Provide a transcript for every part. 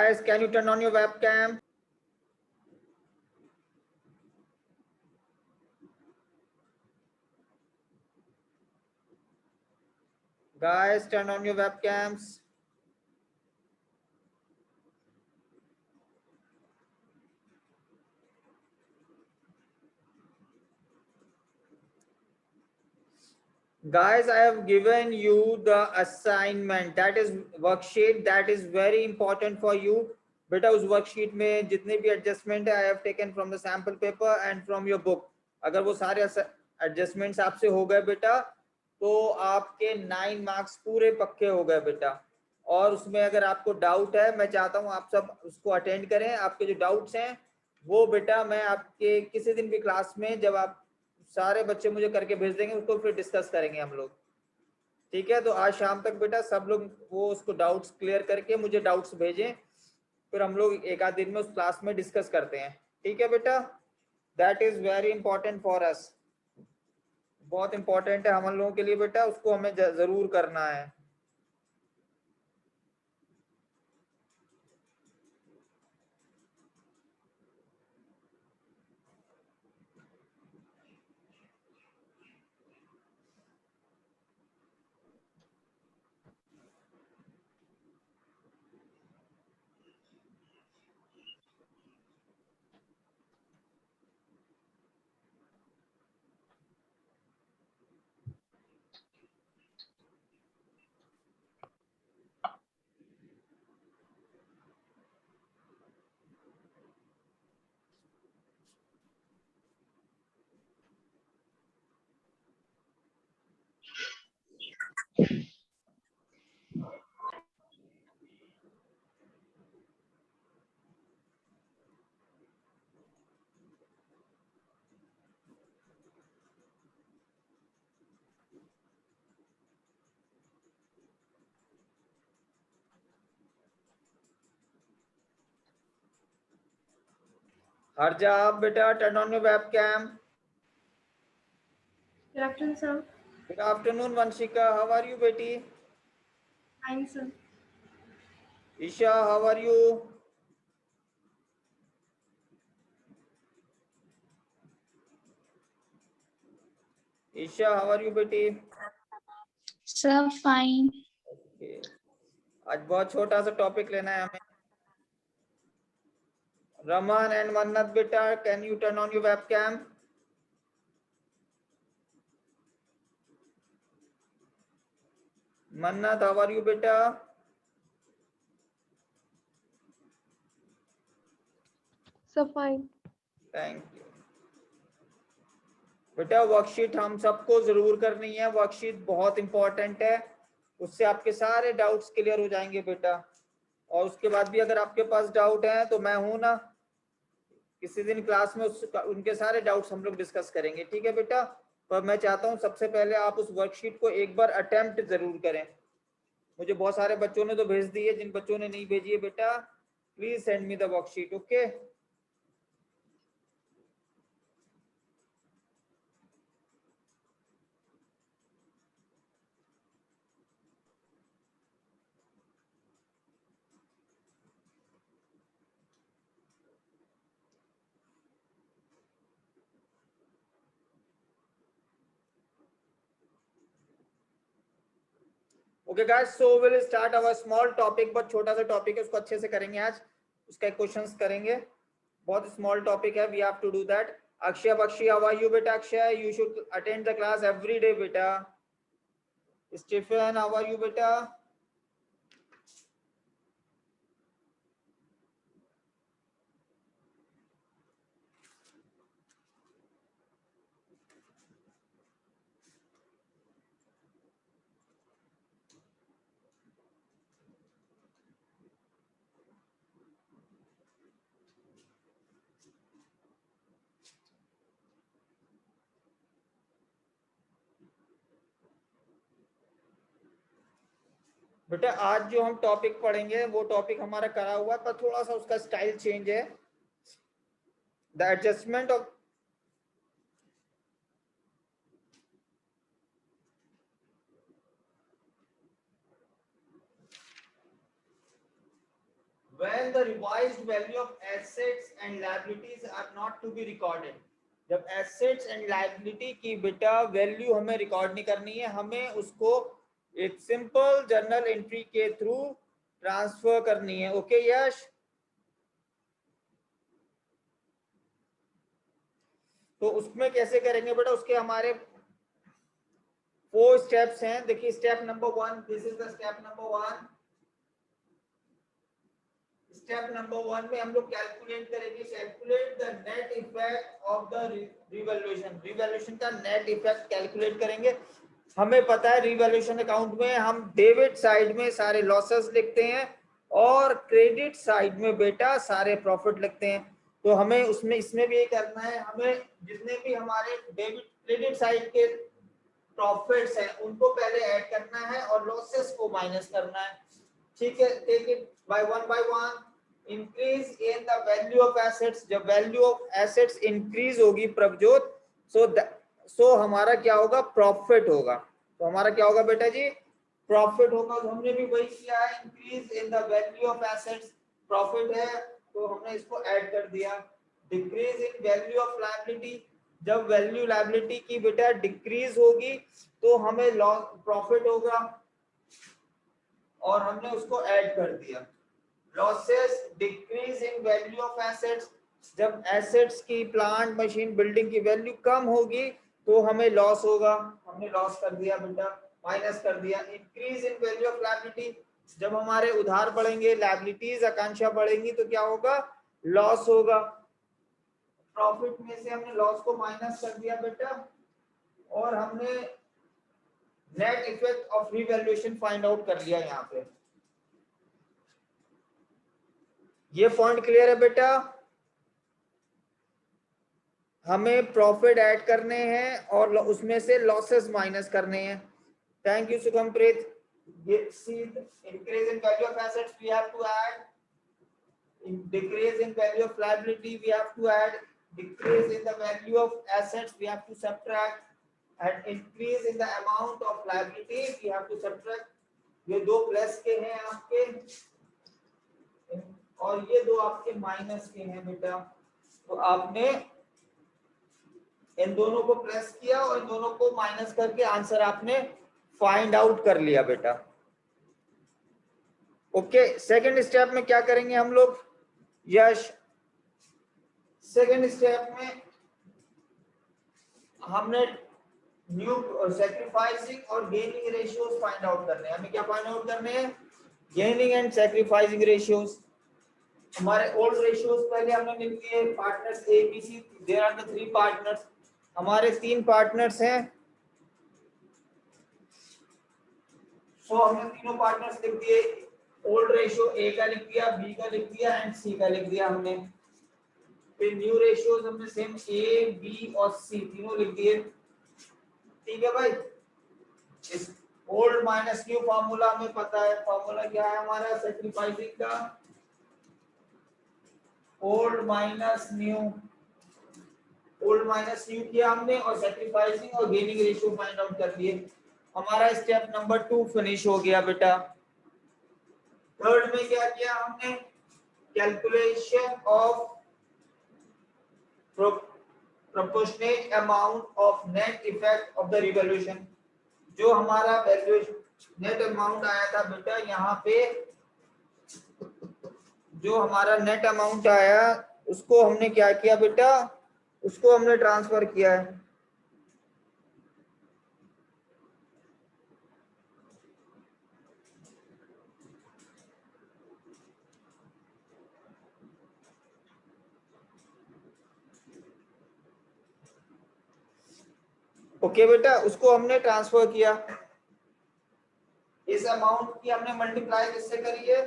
Guys, can you turn on your webcam? Guys, turn on your webcams. Guys, I have given you the assignment, that is worksheet, that is very important for you. बेटा उस worksheet में जितने भी adjustment है I have taken from the sample paper and from your book. अगर वो सारे adjustments आपसे हो गए बेटा तो आपके 9 मार्क्स पूरे पक्के हो गए बेटा. और उसमें अगर आपको डाउट है, मैं चाहता हूँ आप सब उसको अटेंड करें. आपके जो डाउट्स हैं वो बेटा मैं आपके किसी दिन भी क्लास में जब आप सारे बच्चे मुझे करके भेज देंगे उसको फिर डिस्कस करेंगे हम लोग. ठीक है, तो आज शाम तक बेटा सब लोग वो उसको डाउट्स क्लियर करके मुझे डाउट्स भेजें, फिर हम लोग एक आध दिन में उस क्लास में डिस्कस करते हैं. ठीक है बेटा, that is very important for us. बहुत इंपॉर्टेंट है हम लोगों के लिए बेटा, उसको हमें जरूर करना है. Harja, beta, turn on your webcam. Good afternoon, sir. Good afternoon, Vanshika. How are you, beti? Fine, sir. Isha, how are you? Isha, how are you, beti? Sir, fine. Okay. आज बहुत छोटा सा टॉपिक लेना है हमें. Raman and Mannat, beta, can you turn on your webcam? Mannat, how are you, beta? So fine. Thank you. बेटा worksheet हम सबको जरूर करनी है. वर्कशीट बहुत इंपॉर्टेंट है, उससे आपके सारे डाउट्स क्लियर हो जाएंगे बेटा. और उसके बाद भी अगर आपके पास डाउट है तो मैं हूं ना, किसी दिन क्लास में उनके सारे डाउट्स हम लोग डिस्कस करेंगे. ठीक है बेटा, पर मैं चाहता हूं सबसे पहले आप उस वर्कशीट को एक बार अटेम्प्ट जरूर करें. मुझे बहुत सारे बच्चों ने तो भेज दी है, जिन बच्चों ने नहीं भेजी है बेटा please send me the worksheet. Okay. Okay guys, so will start our small topic. बहुत छोटा सा टॉपिक है, उसको अच्छे से करेंगे आज. उसका क्वेश्चंस करेंगे, बहुत स्मॉल टॉपिक है. We have to do that. Akshay Bakshi, how are you बेटा? Akshay, you should attend the class every day बेटा. स्टीफन, हाउ आर यू बेटा? बेटा आज जो हम टॉपिक पढ़ेंगे वो टॉपिक हमारा करा हुआ है, पर थोड़ा सा उसका स्टाइल चेंज है. The adjustment of when the revised value of assets and liabilities are not to be recorded, जब assets and liability की बेटा वैल्यू हमें रिकॉर्ड नहीं करनी है, हमें उसको एक सिंपल जर्नल एंट्री के थ्रू ट्रांसफर करनी है. ओके यश, तो उसमें कैसे करेंगे बेटा, उसके हमारे 4 स्टेप्स हैं. देखिए step number 1, this is the step number 1. Step number 1 में हम लोग कैलकुलेट करेंगे, calculate the net effect of the revaluation. Revaluation का नेट इफेक्ट कैलकुलेट करेंगे. हमें पता है रिवैल्यूएशन अकाउंट में हम डेबिट साइड में सारे लॉसेस लिखते हैं और क्रेडिट साइड में बेटा सारे प्रॉफिट लिखते हैं. तो हमें उसमें इसमें भी ये करना है, हमें जितने भी हमारे डेबिट क्रेडिट साइड के प्रॉफिट्स हैं उनको पहले ऐड करना है और लॉसेस को माइनस करना है. ठीक है, take it by one. Increase in the value of assets. जब वैल्यू ऑफ एसेट्स इंक्रीज होगी प्रभजोत, सो हमारा क्या होगा, प्रॉफिट होगा. तो हमारा क्या होगा बेटा जी, प्रॉफिट होगा. तो हमने भी वही किया है, increase in the value of assets, profit है तो हमने इसको ऐड कर दिया. Decrease in value of liability, जब वैल्यू लायबिलिटी की बेटा डिक्रीज होगी तो हमें लॉस प्रॉफिट होगा और हमने उसको ऐड कर दिया. Losses, decrease in value of assets, जब एसेट्स की प्लांट मशीन बिल्डिंग की वैल्यू कम होगी तो हमें लॉस होगा, हमने लॉस कर दिया बेटा, माइनस कर दिया. Increase in value of liability, जब हमारे उधार बढ़ेंगे, लायबिलिटीज आकांक्षा बढ़ेंगी तो क्या होगा, लॉस होगा. प्रॉफिट में से हमने लॉस को माइनस कर दिया बेटा और हमने net effect of revaluation find out कर लिया. यहाँ पे ये पॉइंट क्लियर है बेटा. हमें प्रॉफिट ऐड करने हैं और उसमें से लॉसेस माइनस करने हैं. Thank you Sugampreet. Increase in value of assets we have to add, decrease in value of liability we have to add, decrease in the value of assets we have to subtract, and increase in the amount of liability we have to subtract. ये दो plus के हैं आपके और ये दो आपके minus के हैं बेटा. तो आपने इन दोनों को प्लस किया और इन दोनों को माइनस करके आंसर आपने फाइंड आउट कर लिया बेटा. ओके, सेकंड स्टेप में क्या करेंगे हम लोग, यश. सेकंड स्टेप में हमने न्यू सैक्रिफाइसिंग और गेनिंग रेशियोज फाइंड आउट करने हैं. हमें क्या फाइंड आउट करने हैं, गेनिंग एंड सैक्रिफाइसिंग रेशियोज. हमारे ओल्ड रेशियोज पहले हमने लिख दिए, partners A B C, there are the 3 partners. हमारे 3 पार्टनर्स हैं, सो हमने तीनों पार्टनर्स लिख दिए. ओल्ड रेशियो ए का लिख दिया, बी का लिख दिया एंड सी का लिख दिया हमने. फिर न्यू रेशियोज हमने सेम ए बी और सी तीनों लिख दिए. ठीक है भाई. इस ओल्ड माइनस न्यू फार्मूला हमें पता है, फार्मूला क्या है हमारा सैक्रिफाइसिंग का, old minus new. Old minus new किया हमने और सैक्रिफाइसिंग और गेनिंग रेशियो फाइंड आउट कर लिए. हमारा स्टेप नंबर 2 फिनिश हो गया बेटा. थर्ड में क्या किया हमने, calculation of proportionate amount of net effect of the revaluation. जो हमारा वैल्यूएशन नेट अमाउंट आया था बेटा, यहाँ पे जो हमारा नेट अमाउंट आया उसको हमने क्या किया बेटा, उसको हमने ट्रांसफर किया है. ओके बेटा, उसको हमने ट्रांसफर किया. इस अमाउंट की हमने मल्टीप्लाई किससे करी है,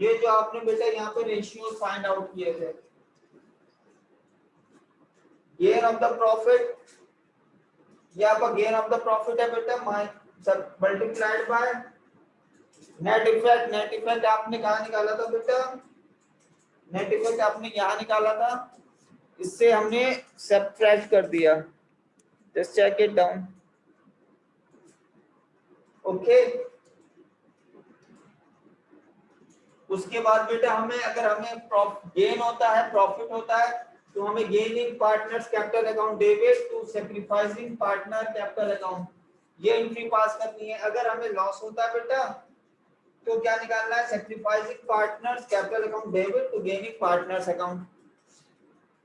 ये जो आपने बेटा यहाँ पे रेशियो फाइंड आउट किए थे. गेन ऑफ द प्रॉफिट, यहाँ पर गेन ऑफ द प्रॉफिट है बेटा, multiplied by net effect. Net effect आपने कहाँ निकाला था बेटा, नेट इफेक्ट आपने यहाँ निकाला था, इससे हमने सब्ट्रैक्ट कर दिया. Just check it down. Okay. उसके बाद बेटा हमें अगर हमें गेन होता है, प्रॉफिट होता है, तो हमें gaining partners capital account debit to sacrificing partner capital account, ये एंट्री पास करनी है। अगर हमें लॉस होता है बेटा तो क्या निकालना है, sacrificing partners capital account debit to gaining partners account.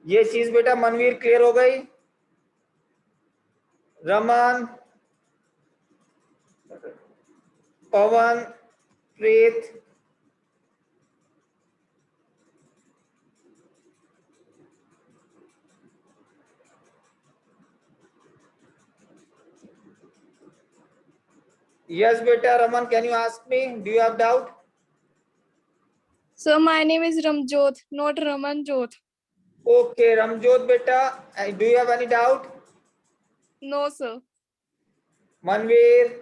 ये चीज बेटा मनवीर क्लियर हो गई? रमन, पवन, प्रीत, yes beta. Raman, can you ask me, do you have doubt? Sir, my name is Ramjot, not Ramanjot. Okay, Ramjot beta, do you have any doubt? No, sir. Manveer,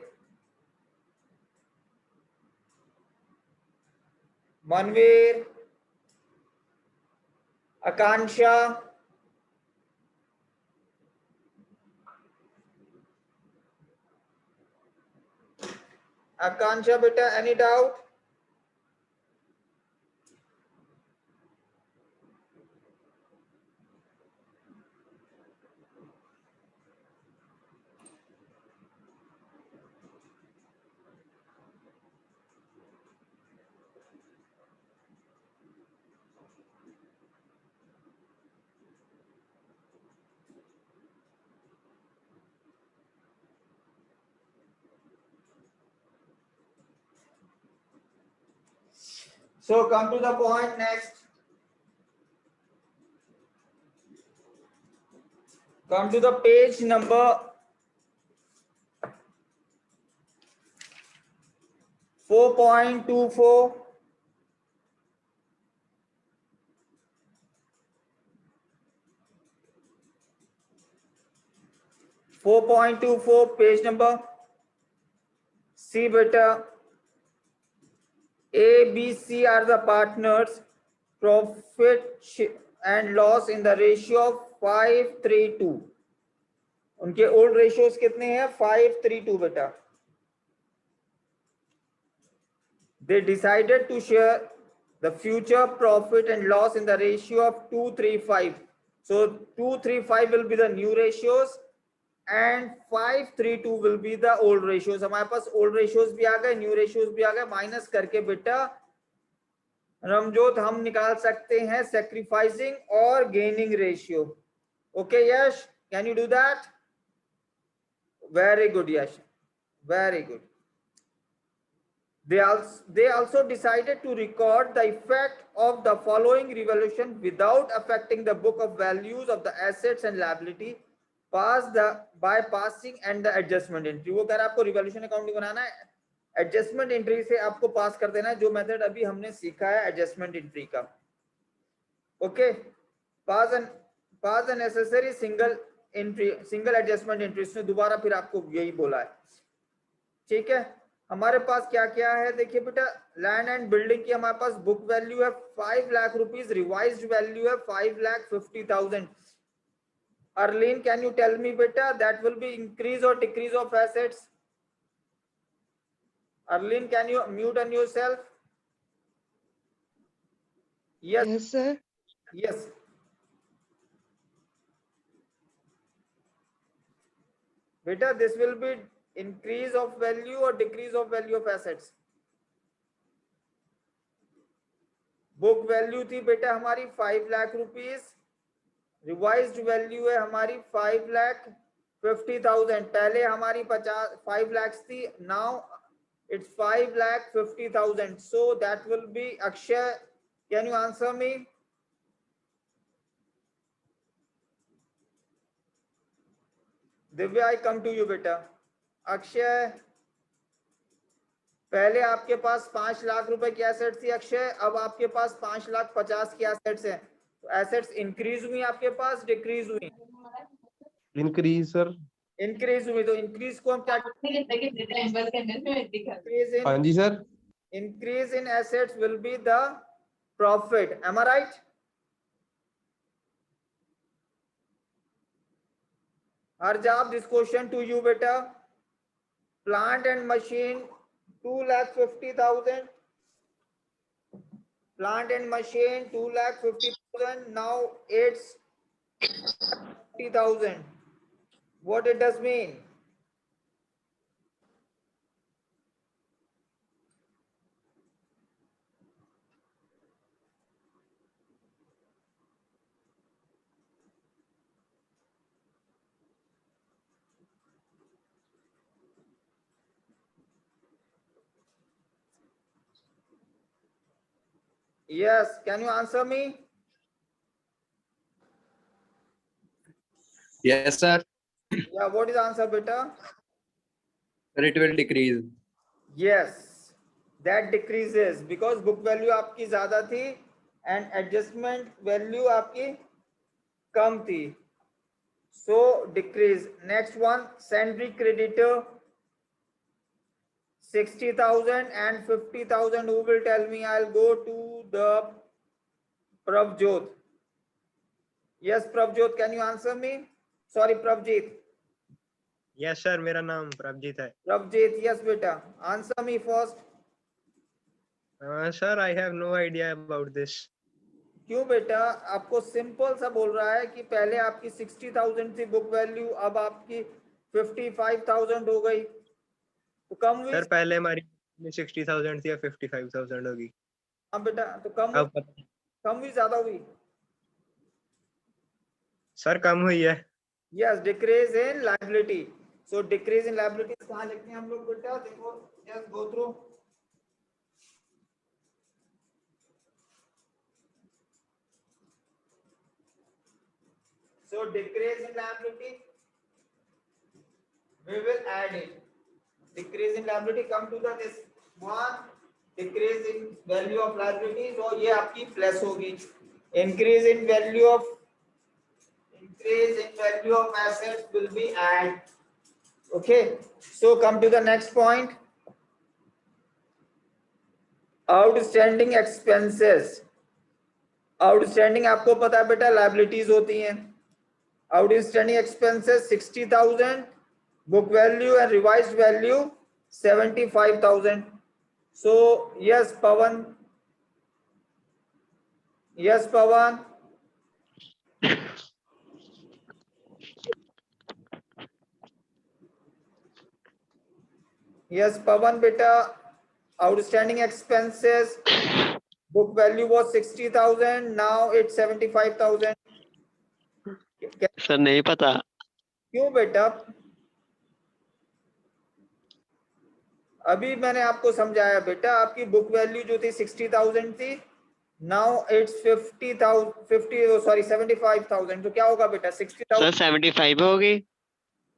Manveer, Akansha, Akansha beta, any doubt? So come to the point next. Come to the page number 4.24. Page number. See beta, A, B, C are the partners. Profit and loss in the ratio of 5:3:2. उनके old ratios कितने हैं? 5:3:2 बेटा. They decided to share the future profit and loss in the ratio of 2:3:5. So 2:3:5 will be the new ratios and 5:3:2 will be the old ratios. हमारे पास old ratios भी आ गए, new ratios भी आ गए. Minus करके बेटा रमजोत हम निकाल सकते हैं sacrificing और gaining ratio. Okay Yash, can you do that? Very good Yash, very good. They also decided to record the effect of the following revaluation without affecting the book of values of the assets and liability by passing and the adjustment entry. वो कह रहा है आपको revaluation account नहीं बनाना है, adjustment entry से आपको पास कर देना है, जो मेथड अभी हमने सीखा है एडजस्टमेंट एंट्री का. Okay, pass an necessary single entry, single adjustment entry. इसने दोबारा फिर आपको यही बोला है. ठीक है, हमारे पास क्या क्या है देखिए बेटा. लैंड एंड बिल्डिंग की हमारे पास बुक वैल्यू है 5 लाख रुपीस, रिवाइज्ड वैल्यू है 5,50,000. Arlin, can you tell me बेटा दैट विल बी इंक्रीज और decrease of assets? Arlin, can you mute on yourself? Yes Yes, sir. Yes. बेटा this will be increase of value or decrease of value of assets? Book value थी बेटा हमारी 5 lakh rupees, revised value है हमारी 5,50,000. पहले हमारी 5 लाख थी, now it's 5,50,000. So that will be, Akshay can you answer me? Divya, I come to you बेटा. अक्षय, पहले आपके पास 5 लाख रुपए की एसेट्स थी अक्षय, अब आपके पास 5,50,000 की एसेट्स हैं. तो एसेट्स इंक्रीज हुई आपके पास, डिक्रीज हुई? Increase, sir. इंक्रीज हुई. तो इंक्रीज को हम क्या, हाँ जी sir. Increase in assets will be the profit. Am I right? Arjab, this question to you beta. Plant and machine 2,50,000. Plant and machine 2,50,000. Now it's 50,000. What it does mean? Yes, can you answer me? Yes, sir. Yeah, what is the answer, beta? Sir, it will decrease. Yes, that decreases because book value आपकी ज्यादा थी and adjustment value आपकी कम थी. So decrease. Next one, sundry creditor 60,000 and 50,000. Who will tell me? I'll go to the Pravjot. Yes, Pravjot, can you answer me? Sorry, Pravjit. Yes sir, मेरा नाम प्रभजीत है. Pravjit, yes, beta. Answer me first. Sir, I have no idea about this. क्यों बेटा? आपको simple सा बोल रहा है कि पहले आपकी 60,000 थी बुक वैल्यू, अब आपकी 55,000 हो गई, तो कम हुई. सर, पहले हमारी 60,000 थी या 55,000 होगी. हाँ बेटा, तो कम अब कम हुई ज्यादा हुई? सर कम हुई है. Yes, decrease in liability. So decrease in liability कहाँ लिखते हैं हम लोग बेटा? देखो, just go through. So decrease in liability, we will add it. Decrease in liability, come to the this one. Decrease in value of liability, so ये आपकी plus होगी. Increase in value of assets will be add. Okay, so come to the next point. Outstanding expenses. Outstanding आपको पता है बेटा liabilities होती हैं. Outstanding expenses 60,000, book value and revised value 75,000. So yes, Pawan. Yes, Pawan. Yes, Pawan beta. Outstanding expenses, book value was 60,000, now it's 75,000. Sir नहीं पता. क्यों बेटा? अभी मैंने आपको समझाया बेटा, आपकी बुक वैल्यू जो थी 60,000 थी, नाउ इट्स 75,000. तो क्या होगा बेटा? 60,000. सर 75 होगी.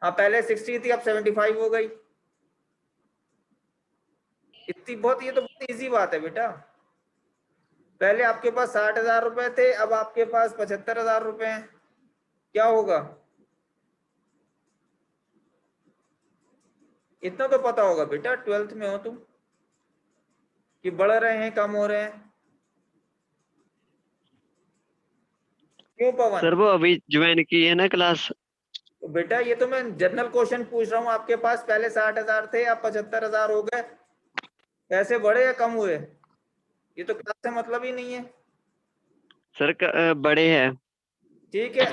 हाँ, पहले 60 थी, अब 75 हो गई. इतनी बहुत, ये तो बहुत इजी बात है बेटा. पहले आपके पास 60,000 रुपए थे, अब आपके पास 75,000 रुपए हैं. क्या होगा? इतना तो पता होगा बेटा, 12th में हो तुम, कि बढ़ रहे हैं कम हो रहे हैं. क्यों पवन? सर वो अभी ज्वाइन की है ना क्लास. तो बेटा ये तो मैं जनरल क्वेश्चन पूछ रहा हूँ आपके पास. पहले 60,000 थे, अब 75,000 हो गए. पैसे बढ़े या कम हुए? ये तो क्लास से मतलब ही नहीं है. सर बड़े हैं. ठीक है.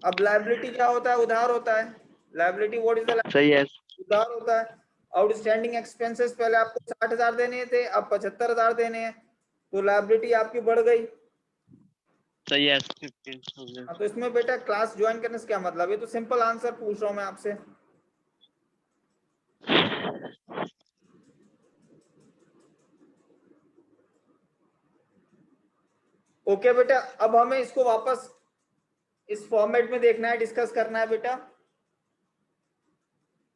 अब लायबिलिटी क्या होता है? उधार होता है. Liability what is the? सही है. उधार होता है. आउटस्टैंडिंग एक्सपेंसेस पहले आपको 60,000 देने थे, अब 75,000 देने हैं, तो लायबिलिटी आपकी बढ़ गई. सही है. तो इसमें बेटा क्लास ज्वाइन करने से क्या मतलब? ये तो सिंपल आंसर पूछ रहा हूं मैं आपसे. ओके बेटा, अब हमें इसको वापस इस फॉर्मेट में देखना है, डिस्कस करना है बेटा.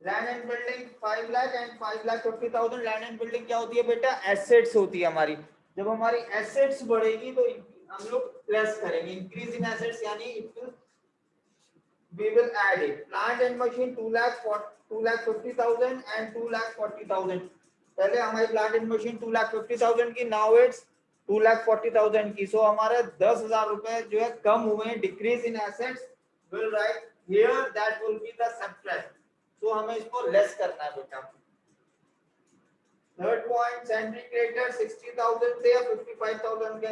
Land and building 5 lakh and 5,50,000. Land and building क्या होती है बेटा? एसेट्स होती है हमारी. जब हमारी एसेट्स बढ़ेगी तो हम लोग प्लस करेंगे. इंक्रीज इन एसेट्स यानी we will add it. Plant and machine 2,50,000 and 2,40,000. पहले हमारी प्लांट एंड मशीन 2,50,000 की, नाउ इट्स 2,40,000 की. सो हमारे 10,000 रुपए जो है कम हुए हैं. Decrease in assets will right here, that will be the subtract. So हमें इसको लेस करना है बेटा. Third point, Sentry created 60,000 से 55,000 के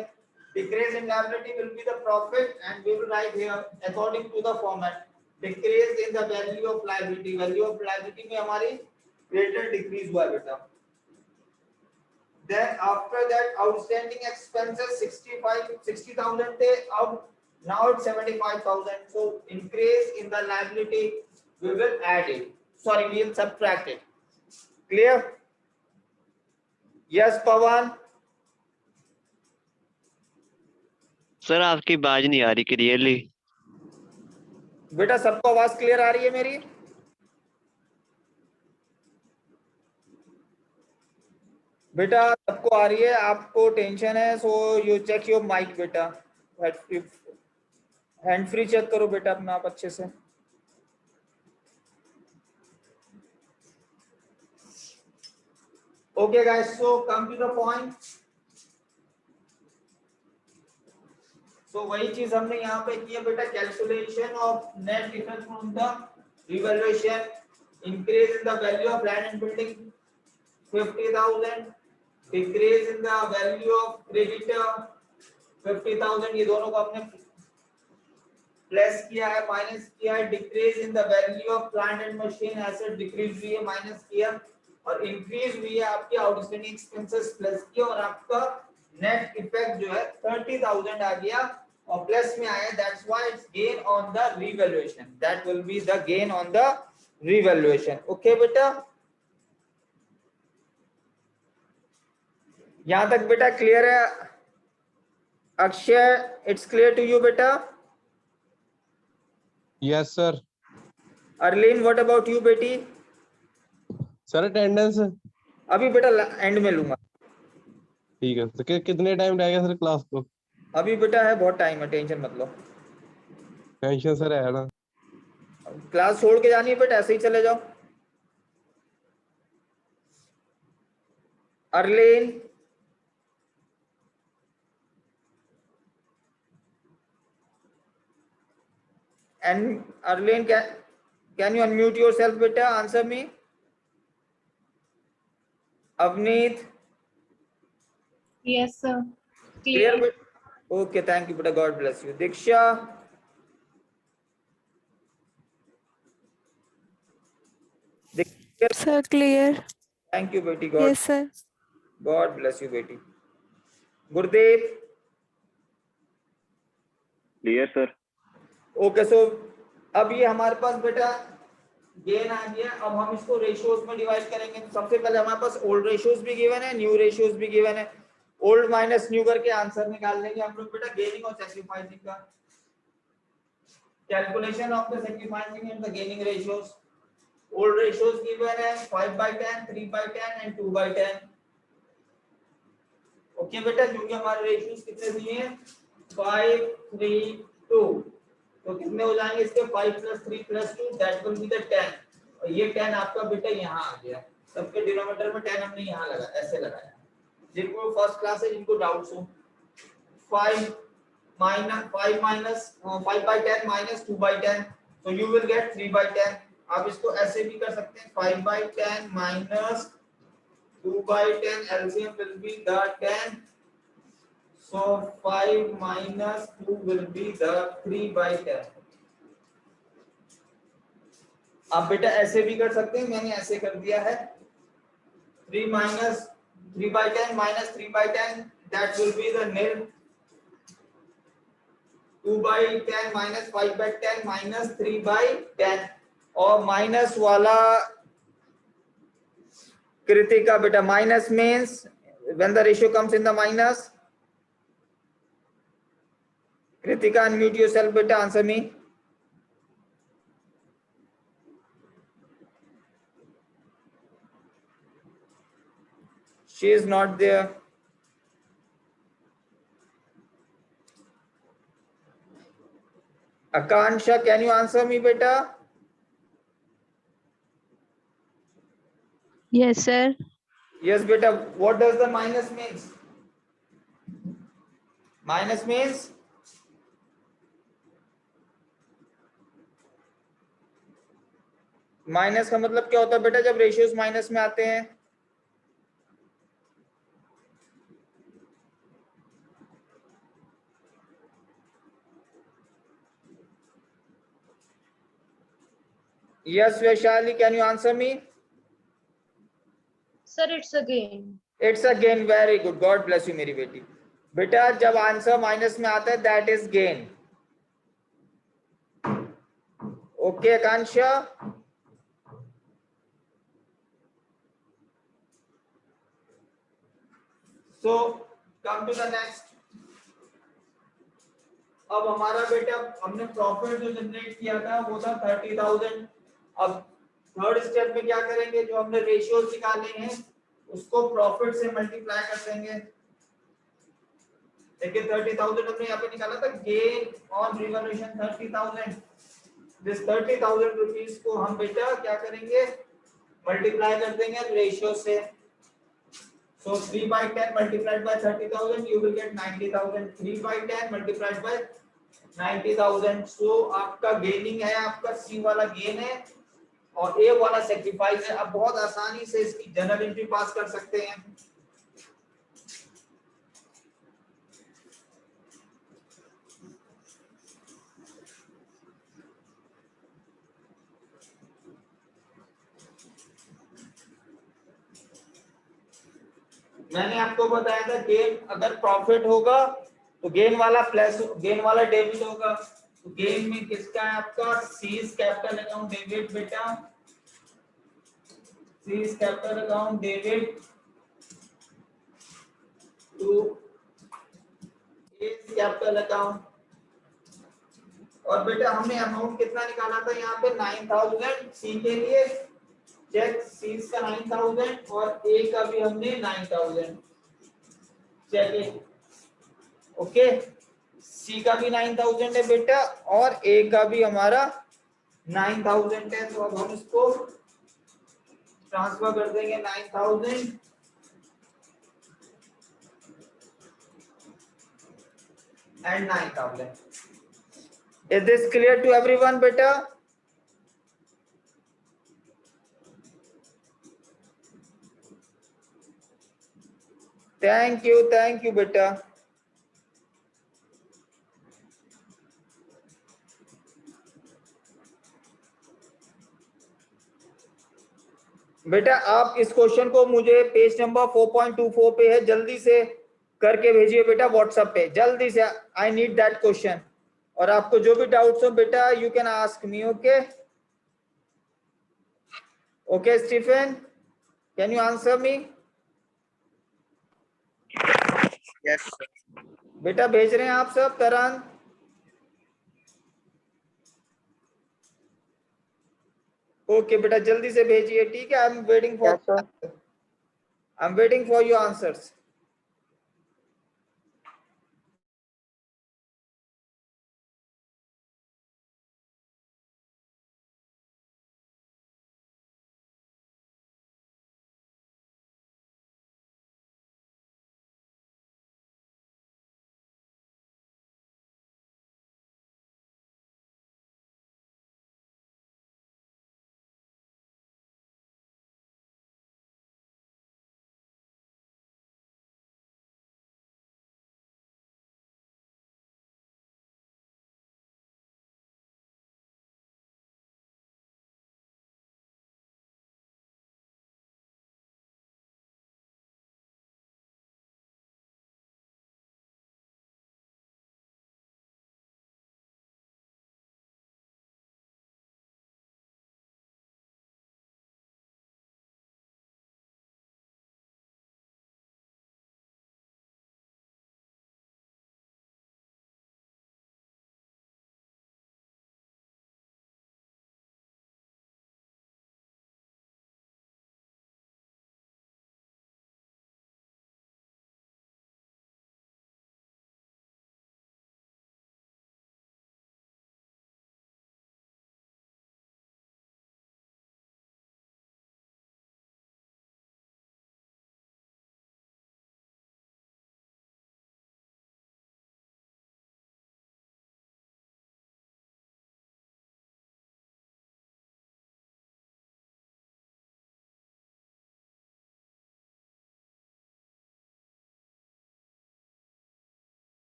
decrease in liability will be the profit, and we will write here according to the format. Decrease in the value of liability. Value of liability में हमारी created decrease हुआ बेटा. Then after that, outstanding expenses 60,000 थे, अब now it's 75,000. So increase in the liability, we will add it. Sorry, we will subtract it. Clear? Yes, Pawan. Sir आपकी आवाज नहीं आ रही क्लियरली। बेटा सबको आवाज क्लियर आ रही है मेरी? बेटा सबको आ रही है, आपको टेंशन है, so you check your mic बेटा, हैंड फ्री चेक करो बेटा अपना आप अच्छे से। Okay guys, so come to the point. So वही चीज हमने यहाँ पे की है बेटा, calculation of net difference from the revaluation, increase in the value of land and building 50,000, decrease in the value of creditor 50,000, ये दोनों को आपने प्लस किया है, माइनस किया है, decrease in the value of plant and machine asset decrease हुई है, माइनस किया, और इंक्रीज हुई है आपकी आउटस्टैंडिंग एक्सपेंसेस प्लस किया, और आपका नेट इफेक्ट जो है 30,000 आ गया और प्लस में आया, that's why it's gain on the revaluation, that will be the gain on the revaluation. Okay बेटा, यहां तक बेटा क्लियर है? Akshay, it's clear to you बेटा? Yes sir. Arlin, what about you बेटी? सर अटेंडेंस अभी बेटा एंड में लूंगा। ठीक है, तो कितने टाइम रहेगा सर क्लास को? अभी बेटा है बहुत टाइम है, टेंशन मत लो। टेंशन सर है ना। क्लास छोड़ के जानी है बेटा, ऐसे ही चले जाओ। Arlene, and Arlene, can you unmute yourself beta? Answer me. Avneet, Yes, sir. clear beta? Okay, thank you beta, God bless you. Diksha, Sir, clear. thank you beti, God, Yes, sir. God bless you beti. Gurdeep, clear sir. Okay, so अब ये हमारे पास बेटा gain आ गया। अब हम इसको ratios में divide करेंगे। तो सबसे पहले हमारे पास ओल्ड रेशियोज भी गिवन है, न्यू रेशियोज भी गिवन है। ओल्ड माइनस न्यू करके आंसर निकाल लेंगे हम लोग बेटा, गेनिंग और सैक्रिफाइसिंग का। Calculation of the sacrificing and the gaining ratios. Old ratios given है 5/10, 3/10 एंड 2/10। ओके बेटा, क्योंकि हमारे रेशियोज कितने दिए हैं 5, 3, 2, तो कितने हो जाएंगे इसके 5 + 3 + 2, दैट विल बी द 10। और ये 10 आपका बेटा यहाँ आ गया, सबके डिनोमिनेटर में 10 हमने यहाँ लगा, ऐसे लगाया। जिनको फर्स्ट क्लास है, जिनको डाउट्स हो, 5 5/10 - 2/10, तो यू विल गेट 3/10। आप इसको ऐसे भी कर सकते हैं, 5/10 - 2/10, LCM will be the 10, so 5 - 2 will be the 3/10। आप बेटा ऐसे भी कर सकते हैं, मैंने ऐसे कर दिया है, 3/10 - 3/10, that will be the nil। 2/10 - 5/10 - 3/10, और माइनस वाला कृतिका बेटा, minus means when the ratio comes in the minus। Kritika, unmute yourself बेटा, answer me। She is not there। Akansha, can you answer me beta? Yes, sir. Yes beta, what does the minus means? Minus means minus का मतलब क्या होता है बेटा, जब ratios minus में आते हैं? Yes, Vaishali, can you answer me? Sir, it's a gain. It's a gain. Very good. God bless you, मेरी बेटी. बेटा जब आंसर माइनस में आता है that is gain. Okay Akanksha. So come to the next. अब हमारा बेटा हमने प्रॉफिट जो जनरेट किया था वो था 30,000. अब थर्ड स्टेप में क्या करेंगे, जो हमने रेशियोज निकाले हैं उसको प्रॉफिट से मल्टीप्लाई कर देंगे. देखिए 30,000 हमने यहाँ पे निकाला था, gain on revolution 30,000. This 30,000 rupees को हम बेटा क्या करेंगे, मल्टीप्लाई कर देंगे रेशियो से. So 3 by 10 multiplied by 30,000, you will get 90,000. 3 by 10 multiplied by 90,000. So आपका गेनिंग है, आपका सी वाला गेन है और ए वाला सेक्रीफाइस है. अब बहुत आसानी से इसकी जनरल एंट्री पास कर सकते हैं. मैंने आपको बताया था गेन अगर प्रॉफिट होगा तो गेन वाला प्लस गेन वाला डेबिट होगा. तो गेन में किसका है आपका, सीज कैपिटल अकाउंट डेबिट बेटा. C's capital account debit to A's capital account. और बेटा हमने अमाउंट कितना निकाला था यहाँ पे 9,000 सी के लिए. चेक सीज का 9,000 और ए का भी हमने 9,000. चलिए ओके, सी का भी 9,000 है बेटा और ए का भी हमारा 9,000 है. तो अब हम इसको ट्रांसफर कर देंगे 9,000 and 9,000. Is this clear to everyone बेटा? थैंक यू बेटा. बेटा आप इस क्वेश्चन को मुझे पेज नंबर 4.24 पे है, जल्दी से करके भेजिए बेटा व्हाट्सएप पे, जल्दी से. I need that question. और आपको जो भी डाउट्स हो बेटा you can ask me. Okay okay Stephen, can you answer me? Yes, sir. बेटा भेज रहे हैं आप सब? तरन ओके बेटा जल्दी से भेजिए, ठीक है. I am waiting for your answers.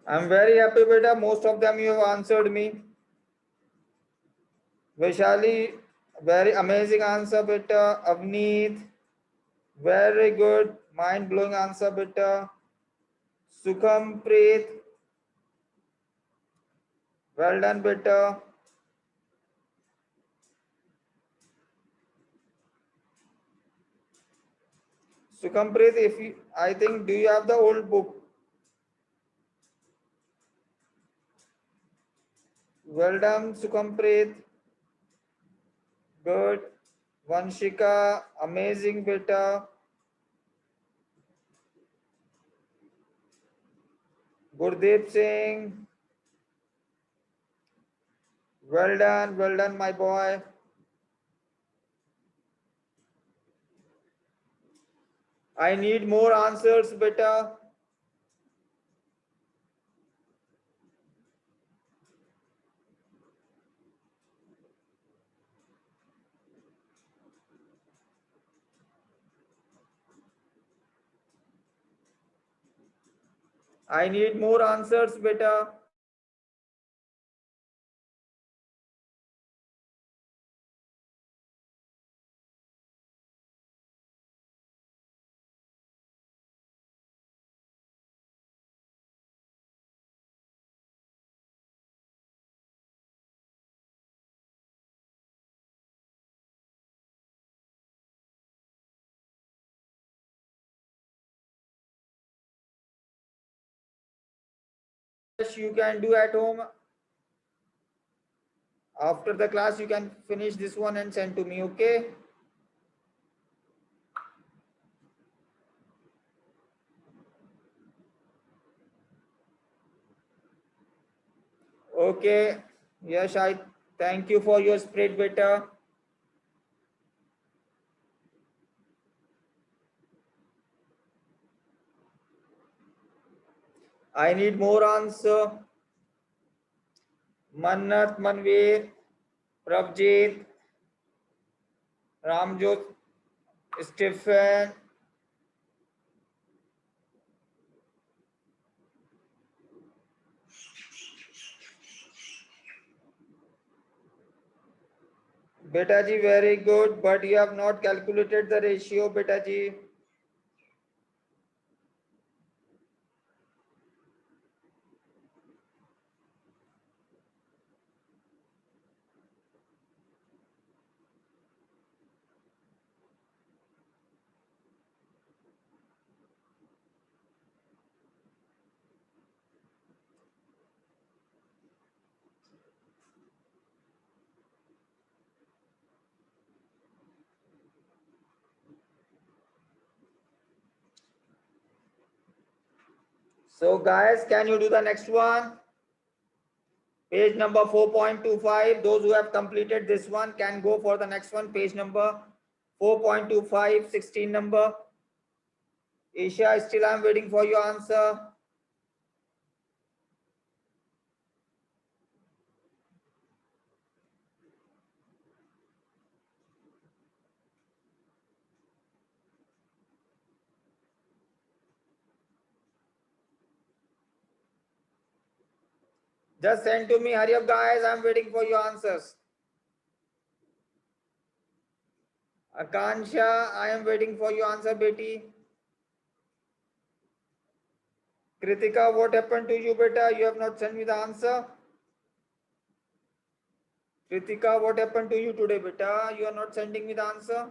I'm very happy, beta. Most of them you have answered me. Vaishali, very amazing answer, beta. Avneet, very good, mind-blowing answer, beta. Sukham Preet, well done, beta. Sukham Preet, if you, I think, do you have the old book? Well done, Sukham Preet. Good. Vanshika, amazing, beta. Gurdeep Singh, well done, my boy. I need more answers, beta. I need more answers, beta. You can do at home. After the class, you can finish this one and send to me, okay? Okay. Yes, I thank you for your spirit, beta. I need more answer. Mannat, Manveer, Prabjit, Ramjot, Stephen. Beta ji, very good, but you have not calculated the ratio, beta ji. So guys, can you do the next one? Page number 4.25. Those who have completed this one can go for the next one. Page number 4.25, 16 number. Isha, still I'm waiting for your answer. Just send to me. Hurry up, guys. I'm waiting for your answers. Akansha, I am waiting for your answer, Betty. Kritika, what happened to you, beta? You have not sent me the answer. Kritika, what happened to you today, beta? You are not sending me the answer.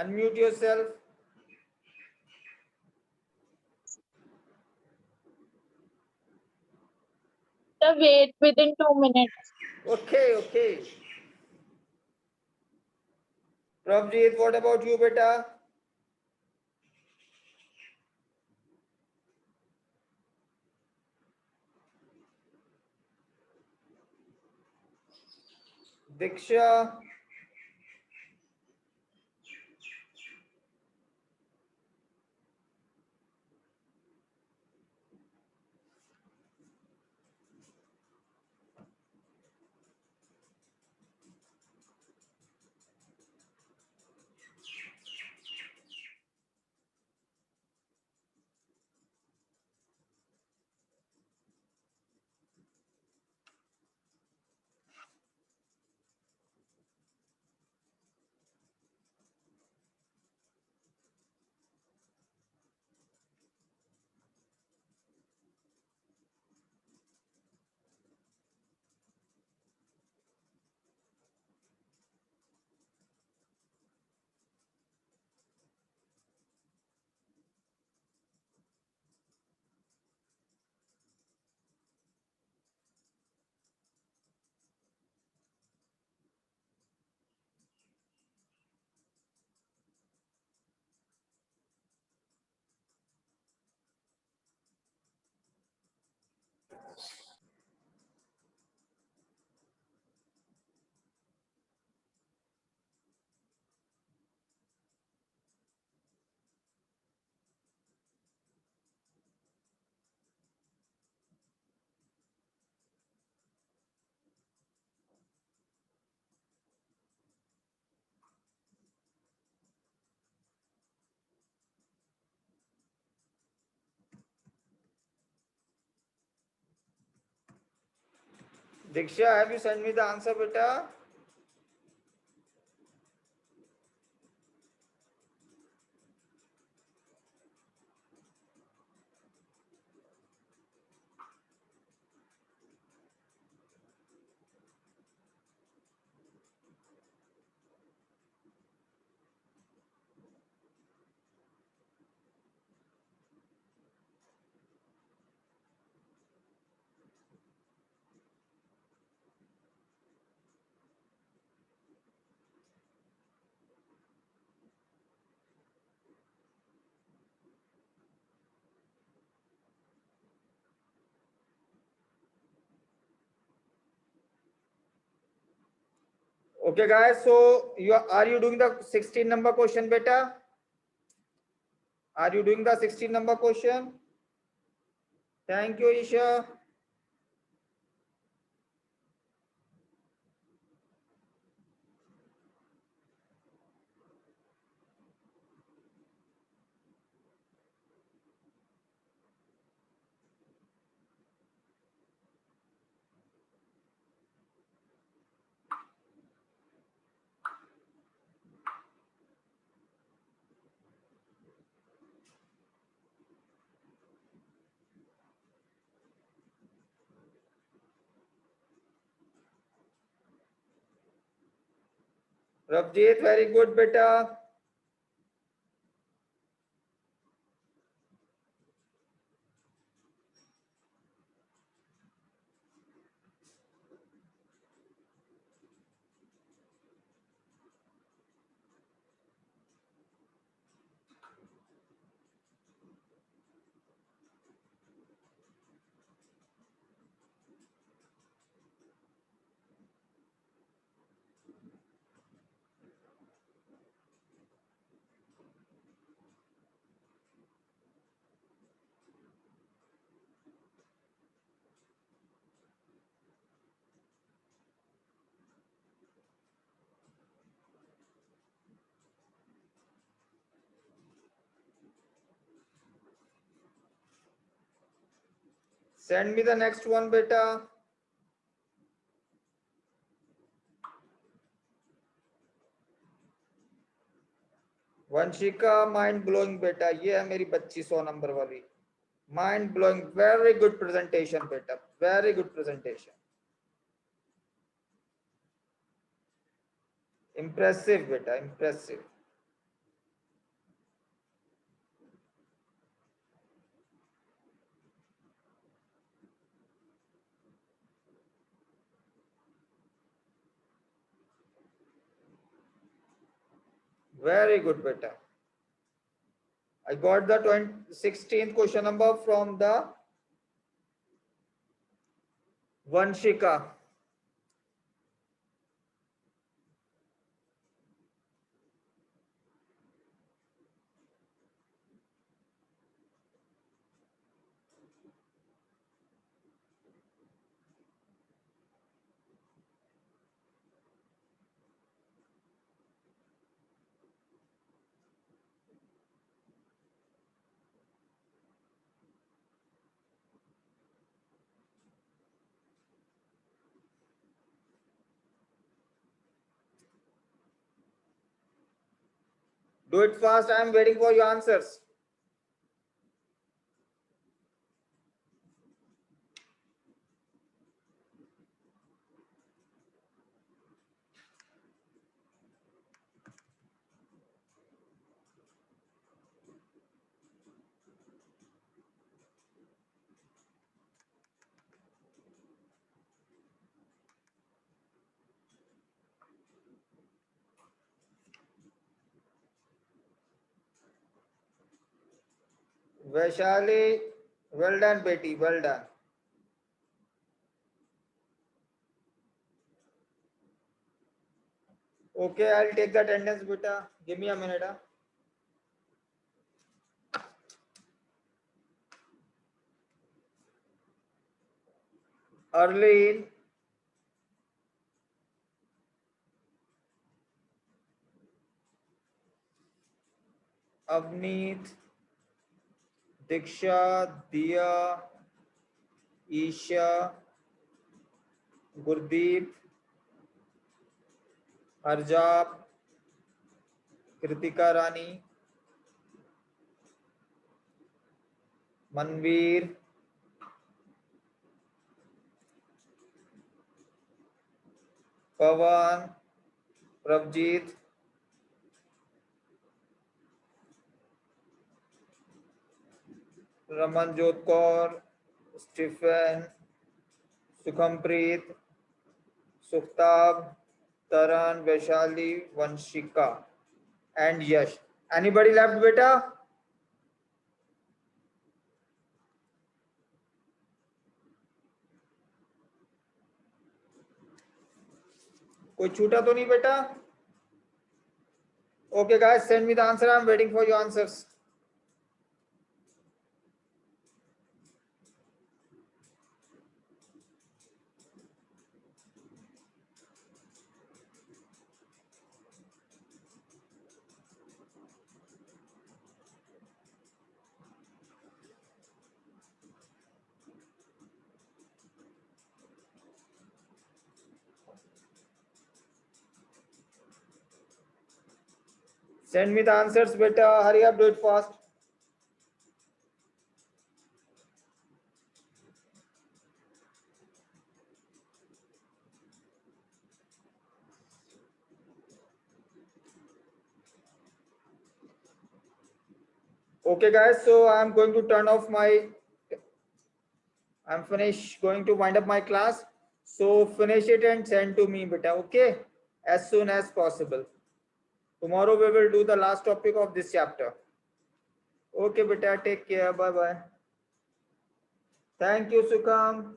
Unmute yourself. Wait within 2 minutes. Okay, okay. Prabjit, what about you, beta? Diksha. Diksha, have you sent me the answer, beta? Okay, guys. So are you doing the 16 number question, beta? Are you doing the 16 number question? Thank you, Isha. Ravjeet, very good, beta. Send me the next one, beta. Vanshika mind blowing बेटा, ये है मेरी बच्ची 100 number वाली. Mind blowing, very good presentation बेटा, very good presentation. Impressive बेटा, impressive. Very good बेटा. I got the 16th question number from the Vanshika. Do it fast. I am waiting for your answers. Vaishali, well done, Betty, well done. Okay, I'll take the attendance, beta. Give me a minute. Arlene, Avneet, Diksha, Diya, Isha, Gurdeep, Harjap, Kritika Rani, Manveer, Pawan, Prabhjeet, Ramanjot Kaur, Stephen, Sukhampreet, Sukhtab, Taran, Vaishali, Vanshika, and Yash. Anybody left, beta? कोई छूटा तो नहीं बेटा? Okay, guys, send me the answer. I'm waiting for your answers. Send me the answers, beta. Hurry up, do it fast. Okay, guys, so I'm going to turn off my, I'm going to wind up my class. So finish it and send to me, beta, okay? As soon as possible. Tomorrow we will do the last topic of this chapter. Okay, beta, take care. Bye-bye. Thank you, Sukham.